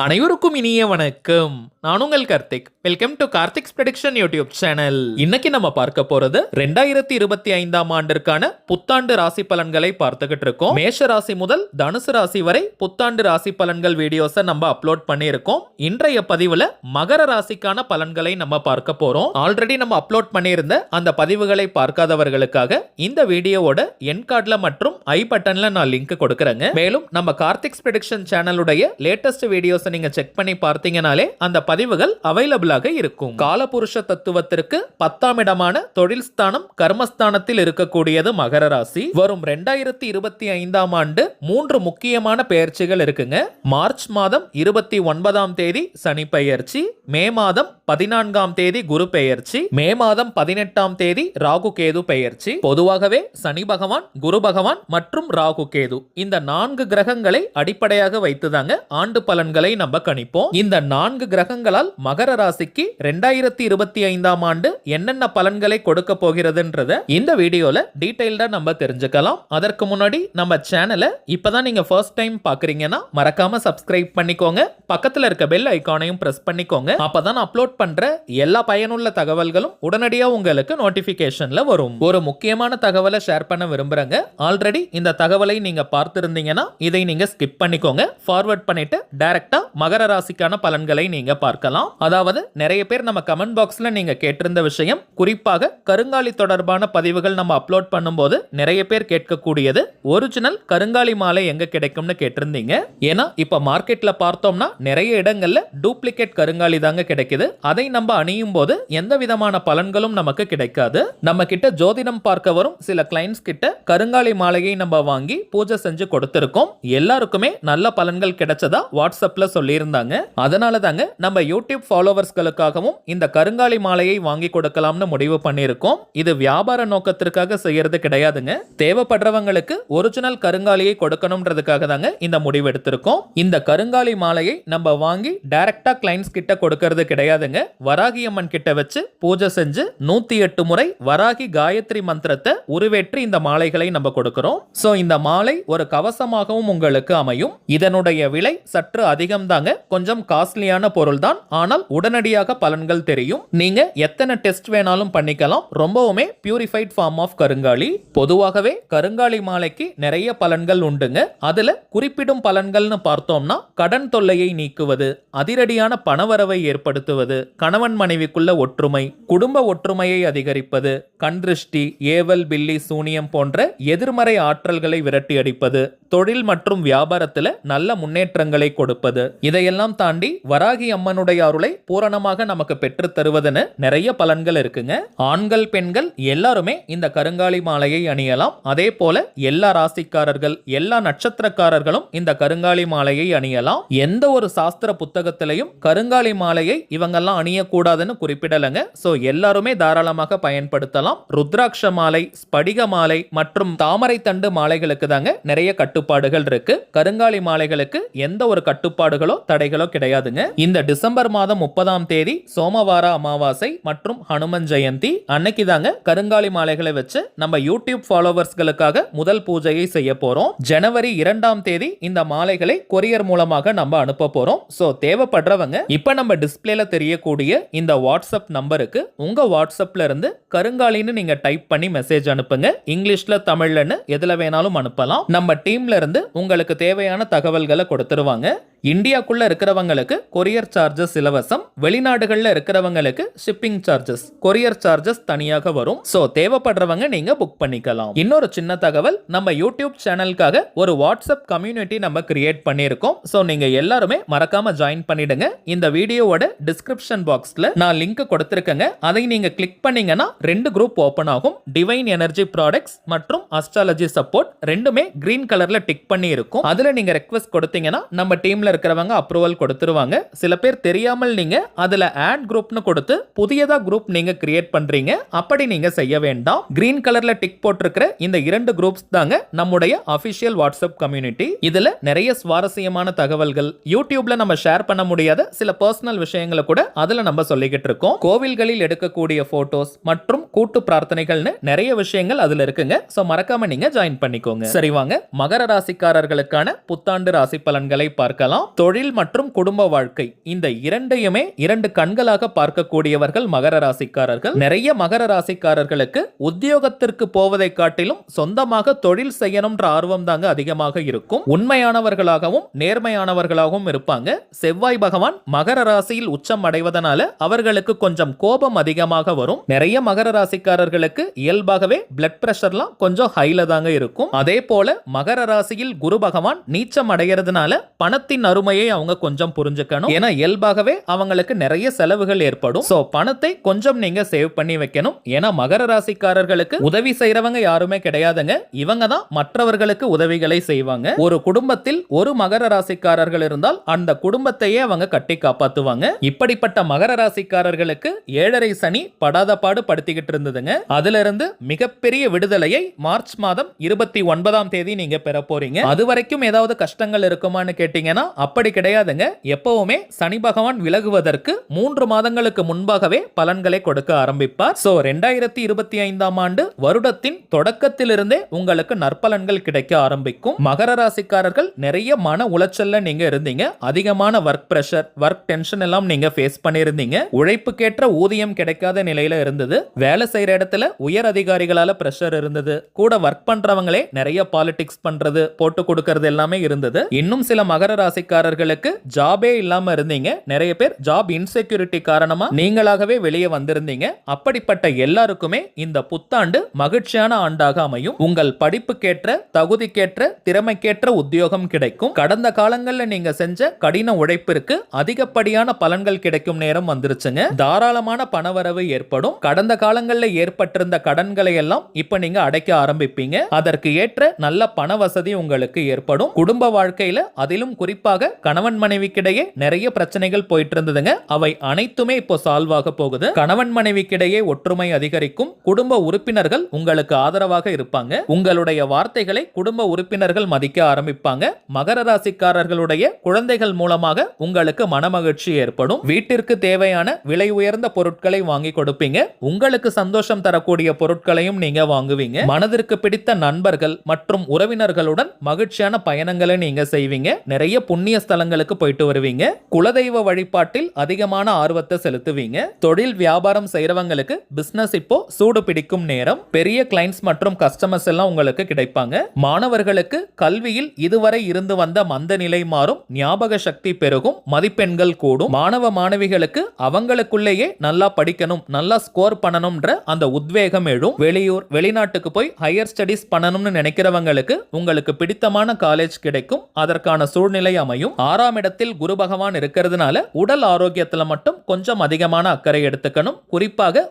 அனைவருக்கும் இனிய வணக்கம். நான் உங்கள் Karthik. Welcome to Karthik's prediction YouTube channel. இன்னைக்கு நம்ம பார்க்க போறது 2025ஆம் ஆண்டிற்கான புத்தாண்டு ராசி பலன்களை பார்த்துக்கிட்டு இருக்கோம். மேஷ ராசி முதல் தனுசு ராசி வரை புத்தாண்டு ராசி பலன்கள் வீடியோஸை நம்ம அப்லோட் பண்ணியிருக்கோம். இன்றைய பதிவுல மகர ராசிக்கான பலன்களை நம்ம பார்க்க போறோம். ஆல்ரெடி நம்ம அப்லோட் பண்ணியிருந்த அந்த பதிவுகளை பார்க்காதவர்களுக்காக இந்த வீடியோவோட என் கார்ட்ல மற்றும் ஐ பட்டன்ல நான் லிங்க் கொடுக்கறேங்க. மேலும் நம்ம கார்த்திக்ஸ் ப்ரெடிக்ஷன் சேனலுடைய லேட்டஸ்ட் வீடியோஸ் நீங்க செக் பண்ணி பார்த்தீங்கனாலே அந்த பதிவுகள் அவைலபிளாக இருக்கும். காலபுருஷ தத்துவத்திற்கு 10ஆம் இடமான தொழில் ஸ்தானம் கர்மஸ்தானத்தில் இருக்கக்கூடியது மகர ராசி. வரும் 2025ஆம் ஆண்டு 3 முக்கியமான பெயர்ச்சிகள் இருக்குங்க. மார்ச் மாதம் 29ஆம் தேதி சனி பெயர்ச்சி, மே மாதம் 14ஆம் தேதி குரு பெயர்ச்சி, மே மாதம் 18ஆம் தேதி ராகு கேது பெயர்ச்சி. பொதுவாகவே சனி பகவான், குரு பகவான் மற்றும் ராகு கேது இந்த 4 கிரகங்களை அடிப்படையாக வைத்துதாங்க ஆண்டு பலன்களை நம்ம கணிப்போம். இந்த 4 கிரகங்களால் மகர ராசிக்கு 2025ஆம் ஆண்டு என்னென்ன பலன்களை கொடுக்க போகிறதுன்றத இந்த வீடியோல டீடைல்டா நம்ம தெரிஞ்சுக்கலாம். அதற்கு முன்னாடி நம்ம சேனலை இப்பதான் நீங்க ஃபர்ஸ்ட் டைம் பாக்குறீங்கன்னா மறக்காம சப்ஸ்கிரைப் பண்ணிக்கோங்க. பக்கத்துல இருக்க பெல் ஐகானையும் பிரஸ் பண்ணிக்கோங்க. அப்பதான் அப்லோட் பண்ற எல்லா பயனுள்ள தகவல்களும் உடனடியா உங்களுக்கு நோட்டிபிகேஷன்ல வரும். ஒரு முக்கியமான தகவலை ஷேர் பண்ண விரும்புறேங்க. ஆல்ரெடி இந்த தகவலை நீங்க பார்த்திருந்தீங்கன்னா இதை நீங்க ஸ்கிப் பண்ணிக்கோங்க. ஃபார்வர்ட் பண்ணிட்டு டைரக்டா மகர ராசிக்கான பலன்களை நீங்க பார்க்கலாம். அதாவது நிறைய பேர் நம்ம கமெண்ட் பாக்ஸ்ல நீங்க கேட்டிருந்த விஷயம், குறிப்பாக கருங்காலி தொடர்பான பதிவுகள் நம்ம அப்லோட் பண்ணும்போது நிறைய பேர் கேட்கக்கூடியது ஒரிஜினல் கருங்காலி மாலை எங்க கிடைக்கும்னு கேட்டிருந்தீங்க. ஏன்னா இப்ப மார்க்கெட்ல பார்த்தோம்னா நிறைய இடங்கள்ல டூப்ளிகேட் கருங்காலி தாங்க கிடைக்குது. அதை நம்ம அணியும் போது எந்த விதமான பலன்களும் நமக்கு கிடைக்காது. நம்ம கிட்ட ஜோதிடம் பார்க்க வரும் சில கிளைண்ட்ஸ் கிட்ட கருங்காலி மாலையை நம்ம வாங்கி பூஜை செஞ்சு கொடுத்திருக்கோம். எல்லாருக்குமே நல்ல பலன்கள் கிடைச்சதா வாட்ஸ்அப்ல சொல்லியிருந்தாங்க. அதனால தாங்க நம்ம யூடியூப் ஃபாலோவர்ஸ்களுக்காகவும் இந்த கருங்காலி மாலையை வாங்கி கொடுக்கலாம்னு முடிவு பண்ணியிருக்கோம். இது வியாபார நோக்கத்திற்காக செய்யறது கிடையாதுங்க. தேவைப்படுறவங்களுக்கு ஒரிஜினல் கருங்காலியை கொடுக்கணும்ன்றதுக்காக தாங்க இந்த முடிவு எடுத்திருக்கோம். இந்த கருங்காலி மாலையை நம்ம வாங்கி டைரக்டா கிளைண்ட்ஸ் கிட்ட கொடுக்கறது கிடையாதுங்க. வராகி அம்மன் கிட்ட வச்சு பூஜை செஞ்சு 108 முறை வராகி காயத்ரி மந்திரத்தை உருவேற்றி இந்த மாலைகளை நம்ம கொடுக்கிறோம். சோ இந்த மாலை ஒரு கவசமாகவும் உங்களுக்கு அமையும். இதனுடைய விலை சற்று அதிகம் தாங்க. கொஞ்சம் காஸ்ட்லியான பொருள் தான். ஆனால் உடனடியாக பலன்கள் தெரியும். நீங்க எத்தனை டெஸ்ட் வேணாலும் பண்ணிக்கலாம். ரொம்பவுமே பியூரிஃபைட் ஃபார்ம் ஆஃப் கருங்காலி. பொதுவாகவே கருங்காலி மாலைக்கு நிறைய பலன்கள் உண்டுங்க. அதுல குறிப்பிடும் பலன்கள்னு பார்த்தோம்னா கடன் தொல்லையை நீக்குவது, அதிரடியான பணவரவை ஏற்படுத்துவது, கணவன் மனைவிக்குள்ள ஒற்றுமை, குடும்ப ஒற்றுமையை அதிகரிப்பது, கண்திருஷ்டி, ஏவல், பில்லி, சூனியம் போன்ற எதிர்மறை ஆற்றல்களை விரட்டி அடிப்பது, தொழில் மற்றும் வியாபாரத்துல நல்ல முன்னேற்றங்களை கொடுப்பது, இதையெல்லாம் தாண்டி வராகி அம்மனுடைய அருளை பூரணமாக நமக்கு பெற்று தருவதுன்னு நிறைய பலன்கள் இருக்குங்க. ஆண்கள் பெண்கள் எல்லாருமே இந்த கருங்காலி மாலையை அணியலாம். அதே போல எல்லா ராசிக்காரர்கள், எல்லா நட்சத்திரக்காரர்களும் இந்த கருங்காலி மாலையை அணியலாம். எந்த ஒரு சாஸ்திர புத்தகத்திலையும் கருங்காலி மாலையை இவங்கெல்லாம் அணியக்கூடாதுன்னு குறிப்பிடலங்க. சோ எல்லாருமே தாராளமாக பயன்படுத்தலாம். ருத்ராட்ச மாலை, ஸ்படிக மாலை மற்றும் தாமரை தண்டு மாலைகளுக்கு தாங்க நிறைய கட்டுப்பாடுகள் இருக்கு. கருங்காலி மாலைகளுக்கு எந்த ஒரு கட்டுப்பாடுகளோ தடைகளோ கிடையாதுங்க. இந்த டிசம்பர் மாதம் 30ஆம் தேதி சோமவார அமாவாசை மற்றும் ஹனுமன் ஜெயந்தி அன்னைக்கு தாங்க கருங்காலி மாலைகளை வச்சு நம்ம யூடியூப் ஃபாலோவர்ஸ்களுக்காக முதல் பூஜையை செய்ய போறோம். ஜனவரி 2ஆம் தேதி இந்த மாலைகளை கொரியர் மூலமாக நம்ம அனுப்ப போறோம். சோ தேவைப்படுறவங்க இப்ப நம்ம டிஸ்பிளேல தெரியக்கூடிய இந்த வாட்ஸ்அப் நம்பருக்கு உங்க வாட்ஸ்அப்ல இருந்து கருங்காலின்னு நீங்க டைப் பண்ணி மெசேஜ் அனுப்புங்க. இங்கிலீஷ்ல, தமிழ்லன்னு எதுல வேணாலும் அனுப்பலாம். நம்ம டீம்ல இருந்து உங்களுக்கு தேவையான தகவல்களை கொடுத்துருவாங்க. இந்தியாக்குள்ள இருக்கிறவங்களுக்கு கொரியர் சார்ஜஸ் இலவசம். வெளிநாடுகள்ல இருக்கிறவங்களுக்கு ஷிப்பிங் சார்ஜஸ், கொரியர் சார்ஜஸ் தனியாக வரும். சோ தேவைப்படுறவங்க நீங்க புக் பண்ணிக்கலாம். இன்னொரு சின்ன தகவல், நம்ம யூடியூப் சேனலுக்காக ஒரு வாட்ஸ்அப் கம்யூனிட்டி நம்ம கிரியேட் பண்ணியிருக்கோம். சோ நீங்க எல்லாருமே மறக்காம ஜாயின் பண்ணிடுங்க. இந்த வீடியோவோட டிஸ்கிரிப்ஷன் பாக்ஸ்ல நான் லிங்க் கொடுத்திருக்கேங்க. அதை நீங்க கிளிக் பண்ணீங்கன்னா 2 குரூப் ஓபன் ஆகும். டிவைன் எனர்ஜி ப்ராடக்ட்ஸ் மற்றும் அஸ்ட்ராலஜி சப்போர்ட் ரெண்டுமே கிரீன் கலர்ல டிக் பண்ணி இருக்கும். அதுல நீங்க ரெக்வெஸ்ட் கொடுத்தீங்கன்னா நம்ம டீம்ல இருக்கிறவங்க அப்ரூவல் கொடுத்துருவாங்க. சில பேர் தெரியாமல் நீங்க அதுல ஆட் குரூப்னு கொடுத்து புதியதா குரூப் நீங்க கிரியேட் பண்றீங்க. அப்படி நீங்க செய்ய வேண்டாம். கிரீன் கலர்ல டிக் போட்டிருக்கிற இந்த 2 குரூப்ஸ் தாங்க நம்முடைய அபிஷியல் வாட்ஸ்அப் கம்யூனிட்டி. இதுல நிறைய சுவாரஸ்யமான தகவல்கள், யூடியூப்ல நம்ம ஷேர் பண்ண முடியாத சில பர்சனல் விஷயங்களை கூட அதுல நம்ம சொல்லிக்கிட்டு இருக்கோம். கோவில்களில் எடுக்கக்கூடிய போட்டோஸ் மற்றும் கூட்டு பிரார்த்தனைகள்னு நிறைய விஷயங்கள் அதுல இருக்குங்க. சோ மறக்காம நீங்க ஜாயின் பண்ணிக்கோங்க. சரி வாங்க மகர ராசிக்காரர்களுக்கான புத்தாண்டு ராசி பலன்களை பார்க்கலாம். சொல்லலாம். தொழில் மற்றும் குடும்ப வாழ்க்கை இந்த இரண்டையுமே இரண்டு கண்களாக பார்க்கக்கூடியவர்கள் மகர ராசிக்காரர்கள். நிறைய மகர ராசிக்காரர்களுக்கு உத்தியோகத்திற்கு போவதை காட்டிலும் சொந்தமாக தொழில் செய்யணும்ன்ற ஆர்வம் தாங்க அதிகமாக இருக்கும். உண்மையானவர்களாகவும் நேர்மையானவர்களாகவும் இருப்பாங்க. செவ்வாய் பகவான் மகர ராசியில் உச்சம் அடைவதனால அவர்களுக்கு கொஞ்சம் கோபம் அதிகமாக வரும். நிறைய மகர ராசிக்காரர்களுக்கு இயல்பாகவே பிளட் பிரஷர்லாம் கொஞ்சம் ஹைல தாங்க இருக்கும். அதே போல மகர ராசியில் குரு பகவான் நீச்சம் அடைகிறதுனால பணத்தின் அருமையை அவங்க கொஞ்சம் புரிஞ்சுக்கணும். ஏன்னா இயல்பாகவே அவங்களுக்கு நிறைய செலவுகள் ஏற்படும். சோ பணத்தை கொஞ்சம் நீங்க சேவ் பண்ணி வைக்கணும். ஏன்னா மகர ராசிக்காரர்களுக்கு உதவி செய்யறவங்க யாருமே கிடையாதுங்க. இவங்க தான் மற்றவர்களுக்கு உதவிகளை செய்வாங்க. ஒரு குடும்பத்தில் ஒரு மகர ராசிக்காரர்கள் இருந்தால் அந்த குடும்பத்தையே அவங்க கட்டி காப்பாத்துவாங்க. இப்படிப்பட்ட மகர ராசிக்காரர்களுக்கு 7.5 சனி படாத பாடு படுத்திக்கிட்டு இருந்ததுங்க. அதுல இருந்து மிகப்பெரிய விடுதலையை மார்ச் மாதம் 29ஆம் தேதி நீங்க பெற போறீங்க. அது வரைக்கும் ஏதாவது கஷ்டங்கள் இருக்குமான்னு கேட்டீங்கன்னா அப்படி கிடையாதுங்க. எப்பவுமே சனி பகவான் விலகுவதற்கு 3 மாதங்களுக்கு முன்பாகவே பலன்களை கொடுக்க ஆரம்பிப்பார். சோ 2025ஆம் ஆண்டு வருடத்தின் தொடக்கத்திலிருந்தே உங்களுக்கு நற்பலன்கள் கிடைக்க ஆரம்பிக்கும். மகர ராசிக்காரர்கள் நிறைய மன உளைச்சல்ல நீங்க இருந்தீங்க. அதிகமான ஒர்க் பிரஷர், ஒர்க் டென்ஷன் எல்லாம் நீங்க ஃபேஸ் பண்ணியிருந்தீங்க. உழைப்புக்கேற்ற ஊதியம் கிடைக்காத நிலையில இருந்தது. வேலை செய்யற இடத்துல உயர் அதிகாரிகளால பிரஷர் இருந்தது. கூட ஒர்க் பண்றவங்களே நிறைய பாலிடிக்ஸ் பண்றது, போட்டு கொடுக்கறது எல்லாமே இருந்தது. இன்னும் சில மகர ராசிக்காரர்களுக்கு ஜாபே இல்லாம இருந்தீங்க. நிறைய பேர் ஜாப் இன்செக்யூரிட்டி காரணமா நீங்களாகவே வெளியே வந்திருந்தீங்க. அப்படிப்பட்ட எல்லாருக்குமே இந்த புத்தாண்டு மகிழ்ச்சியான ஆண்டாக அமையும். உங்கள் படிப்புக்கேற்ற, தகுதிக்கேற்ற, திறமைக்கேற்ற உத்தியோகம் கிடைக்கும். கடந்த காலங்களில் நீங்க செஞ்ச கடின உழைப்பிற்கு அதிகப்படியான பலன்கள் கிடைக்கும் நேரம் வந்துருச்சுங்க. தாராளமான பணவரவு ஏற்படும். கடந்த காலங்களில் ஏற்பட்டிருந்த கடன்களை எல்லாம் இப்ப நீங்க அடைக்க ஆரம்பிப்பீங்க. அதற்கு ஏற்ற நல்ல பண வசதி உங்களுக்கு ஏற்படும். குடும்ப வாழ்க்கையில அதிலும் குறிப்பாக கணவன் மனைவிக்கிடையே நிறைய பிரச்சனைகள் போயிட்டு இருந்ததுங்க. அவை அனைத்துமே இப்போ சால்வ் ஆக போகுது. கணவன் மனைவிக்கிடையே ஒற்றுமை அதிகரிக்கும். குடும்ப உறுப்பினர்கள் உங்களுக்கு ஆதரவாக இருப்பாங்க. உங்களுடைய வார்த்தைகளை குடும்ப உறுப்பினர்கள் மதிக்க ஆரம்பிப்பாங்க. மகர ராசிக்காரர்களுடைய குழந்தைகள் மூலமாக உங்களுக்கு மனமகிழ்ச்சி ஏற்படும். வீட்டிற்கு தேவையான விலை உயர்ந்த பொருட்களை வாங்கி கொடுப்பீங்க. உங்களுக்கு சந்தோஷம் தரக்கூடிய பொருட்களையும் நீங்க வாங்குவீங்க. மனதிற்கு பிடித்த நண்பர்கள் மற்றும் உறவினர்களுடன் மகிழ்ச்சியான பயணங்களை நீங்க செய்வீங்க. நிறைய புண்ணிய ஸ்தலங்களுக்கு போயிட்டு வருவீங்க. குலதெய்வ வழிபாட்டில் அதிகமான ஆர்வத்தை செலுத்துவீங்க. தொழில் வியாபாரம் செய்யறவங்களுக்கு பிசினஸ் இப்போ சூடு பிடிக்கும் நேரம். பெரிய கிளைண்ட்ஸ் மற்றும் கஸ்டமர்ஸ் எல்லாம் உங்களுக்கு கிடைப்பாங்க. மாணவர்களுக்கு கல்வியில் இதுவரை இருந்து வந்த மந்த நிலை மாறும். ஞாபக சக்தி பெருகும். மதிப்பெண்கள் கூடும். மாணவ மாணவிகளுக்கு அவங்களுக்குள்ளேயே நல்லா படிக்கணும், நல்லா ஸ்கோர் பண்ணணும்ன்ற அந்த உத்வேகம் எழும். வெளியூர் வெளிநாட்டுக்கு போய் ஹையர் ஸ்டடிஸ் பண்ணணும்னு நினைக்கிறவங்களுக்கு உங்களுக்கு பிடித்தமான காலேஜ் கிடைக்கும். அதற்கான சூழ்நிலை அமையும். 6ஆம் இடத்தில் குரு பகவான் இருக்கிறதுனால உடல் ஆரோக்கியத்துல மட்டும் கொஞ்சம் அதிகமான அக்கறை எடுத்துக்கணும். குறிப்பாக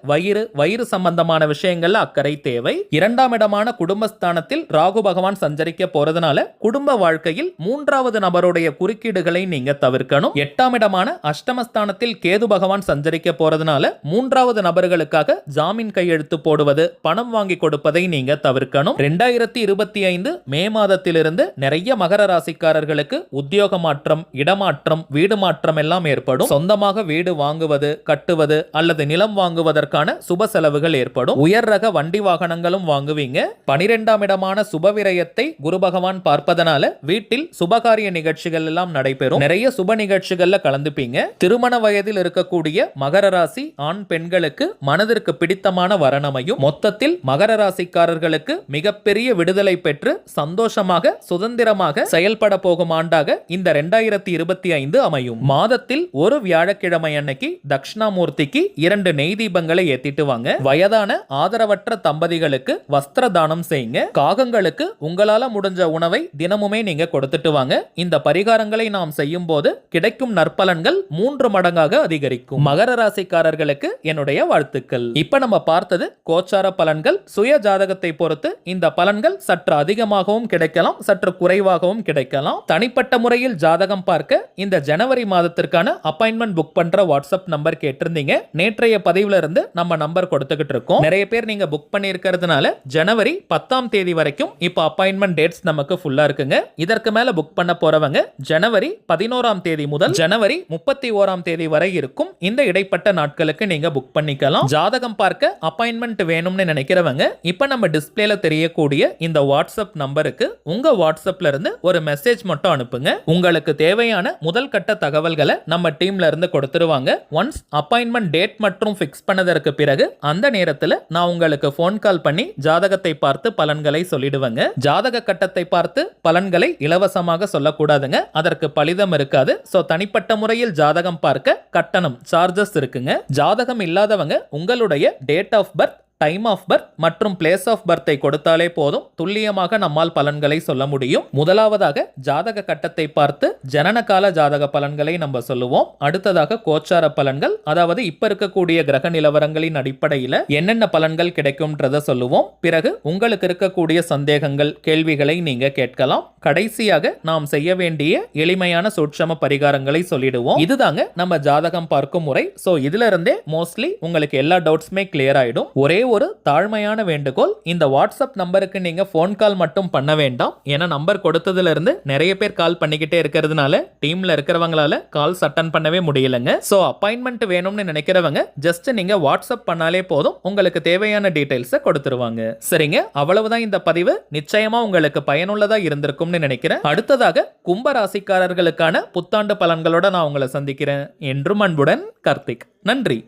வயிறு சம்பந்தமான விஷயங்கள்ல அக்கறை தேவை. 2ஆம் இடமான குடும்பஸ்தானத்தில் ராகு பகவான் சஞ்சரிக்க போறதுனால குடும்ப வாழ்க்கையில் 3வது நபருடைய குறுக்கீடுகளை நீங்க தவிர்க்கணும். 8ஆம் இடமான அஷ்டமஸ்தானத்தில் கேது பகவான் சஞ்சரிக்க போறதுனால 3வது நபர்களுக்காக ஜாமீன் கையெழுத்து போடுவது, பணம் வாங்கி கொடுப்பதை நீங்க தவிர்க்கணும். 2025 மே மாதத்திலிருந்து நிறைய மகர ராசிக்காரர்களுக்கு உத்தியோக மாற்றம், இடமாற்றம், வீடு மாற்றம் எல்லாம் ஏற்படும். சொந்தமாக வீடு வாங்குவது, கட்டுவது அல்லது நிலம் வாங்குவதற்கான சுப செலவுகள் ஏற்படும். உயர் ரக வண்டி வாகனங்களும் வாங்குவீங்க. 12ஆம் இடமான சுபவிரயத்தை குரு பகவான் பார்ப்பதனால வீட்டில் சுபகாரிய நிகழ்ச்சிகள் எல்லாம் நடைபெறும். நிறைய சுப நிகழ்ச்சிகள்ல கலந்துப்பீங்க. திருமண வயதில் இருக்கக்கூடிய மகர ராசி ஆண் பெண்களுக்கு மனதிற்கு பிடித்தமான வரணமையும். மொத்தத்தில் மகர ராசிக்காரர்களுக்கு மிகப்பெரிய விடுதலை பெற்று சந்தோஷமாக சுதந்திரமாக செயல்பட போகும் ஆண்டாக இந்த 2025 அமையும். மாதத்தில் ஒரு வியாழக்கிழமை அன்னைக்கு தட்சிணாமூர்த்திக்கு 2 நெய் தீபங்களை ஏத்திட்டு வாங்க. வயதான ஆதரவற்ற தம்பதிகளுக்கு வஸ்திர தானம் செய்யுங்க. காகங்களுக்கு உங்களால முடிஞ்ச உணவை தினமுமே நீங்க கொடுத்துட்டு வாங்க. இந்த பரிகாரங்களை நாம் செய்யும் போது கிடைக்கும் நற்பலன்கள் 3 மடங்காக அதிகரிக்கும். மகர ராசிக்காரர்களுக்கு என்னுடைய வாழ்த்துக்கள். இப்ப நம்ம பார்த்தது கோச்சார பலன்கள். சுய ஜாதகத்தை பொறுத்து இந்த பலன்கள் சற்று அதிகமாகவும் கிடைக்கலாம், சற்று குறைவாகவும் கிடைக்கலாம். தனிப்பட்ட முறையில் ஜாதகம் பார்க்க இந்த ஜனவரி மாதத்திற்கான அப்பாயின்மெண்ட் புக் பண்ற வாட்ஸ்அப் நம்பர் கேட்டிருந்தீங்க. நேற்றைய பதிவுல இருந்து நம்ம நம்பர் கொடுத்துக்கிட்டு இருக்கோம். நிறைய பேர் நீங்க புக் பண்ணி இருக்கிறதுனால ஜனவரி 10ஆம் தேதி வரைக்கும் இப்ப அப்பாயின்மெண்ட் டேட்ஸ் நமக்கு ஃபுல்லா இருக்குங்க. இதற்கு மேல புக் பண்ண போறவங்க ஜனவரி 11ஆம் தேதி முதல் ஜனவரி 31ஆம் தேதி வரை இருக்கும். இந்த இடைப்பட்ட நாட்களுக்கு நீங்க புக் பண்ணிக்கலாம். ஜாதகம் பார்க்க அப்பாயின்மெண்ட் வேணும்னு நினைக்கிறவங்க இப்ப நம்ம டிஸ்பிளேல தெரியக்கூடிய இந்த வாட்ஸ்அப் நம்பருக்கு உங்க வாட்ஸ்அப்ல இருந்து ஒரு மெசேஜ் மட்டும் அனுப்புங்க. உங்களுக்கு தேவையான முதல் கட்ட தகவல்களை நம்ம டீம்ல இருந்து கொடுத்துருவாங்க. ஒன்ஸ் அப்பாயின்மெண்ட் டேட் மற்றும் ஃபிக்ஸ் பண்ணதற்கு பிறகு அந்த நேரத்துல நான் உங்களுக்கு ஃபோன் கால் பண்ணி ஜாதகத்தை பார்த்து பலன்களை சொல்லிடுவேங்க. ஜாதக கட்டத்தை பார்த்து பலன்களை இலவசமாக சொல்லக்கூடாதுங்க, அதற்கு பலிதம் இருக்காது. சோ தனிப்பட்ட முறையில் ஜாதகம் பார்க்க கட்டணம் சார்ஜஸ் இருக்குங்க. ஜாதகம் இல்லாதவங்க உங்களுடைய date of birth, time of birth மற்றும் பிளேஸ் ஆஃப் பர்த்தை கொடுத்தாலே போதும், துல்லியமாக நம்மால் பலன்களை சொல்ல முடியும். முதலாவதாக ஜாதக கட்டத்தை பார்த்து ஜனன கால ஜாதக பலன்களை நம்ம சொல்லுவோம். அடுத்ததாக கோச்சார பலன்கள், அதாவது இப்ப இருக்கக்கூடிய கிரக நிலவரங்களின் அடிப்படையில் என்னென்ன பலன்கள் கிடைக்கும்ன்றத சொல்லுவோம். பிறகு உங்களுக்கு இருக்கக்கூடிய சந்தேகங்கள், கேள்விகளை நீங்க கேட்கலாம். கடைசியாக நாம் செய்ய வேண்டிய எளிமையான சூட்சம பரிகாரங்களை சொல்லிடுவோம். இதுதாங்க நம்ம ஜாதகம் பார்க்கும் முறை. சோ இதுல இருந்தே மோஸ்ட்லி உங்களுக்கு எல்லா டவுட்ஸுமே கிளியர் ஆயிடும். ஒரே ஒரு தாழ்மையான வேண்டுகோள், இந்த வாட்ஸ்அப் நம்பருக்கு நீங்க போன் கால் மட்டும் பண்ண வேண்டாம். ஏன்னா நம்பர் கொடுத்ததுல இருந்து நிறைய பேர் கால் பண்ணிக்கிட்டே இருக்கிறதுனால டீம்ல இருக்கிறவங்களால கால்ஸ் அட்டன் பண்ணவே முடியலங்க. சோ அப்பாயின்மெண்ட் வேணும்னு நினைக்கிறவங்க ஜஸ்ட் நீங்க வாட்ஸ்அப் பண்ணாலே போதும், உங்களுக்கு தேவையான டீடைல்ஸை கொடுத்துருவாங்க. சரிங்க, அவ்வளவுதான் இந்த பதிவு. நிச்சயமா உங்களுக்கு பயனுள்ளதா இருந்திருக்கும்னு நினைக்கிறேன். அடுத்ததாக கும்ப ராசிக்காரர்களுக்கான புத்தாண்டு பலன்களோட நான் உங்களை சந்திக்கிறேன். என்றும் அன்புடன் கார்த்திக். நன்றி.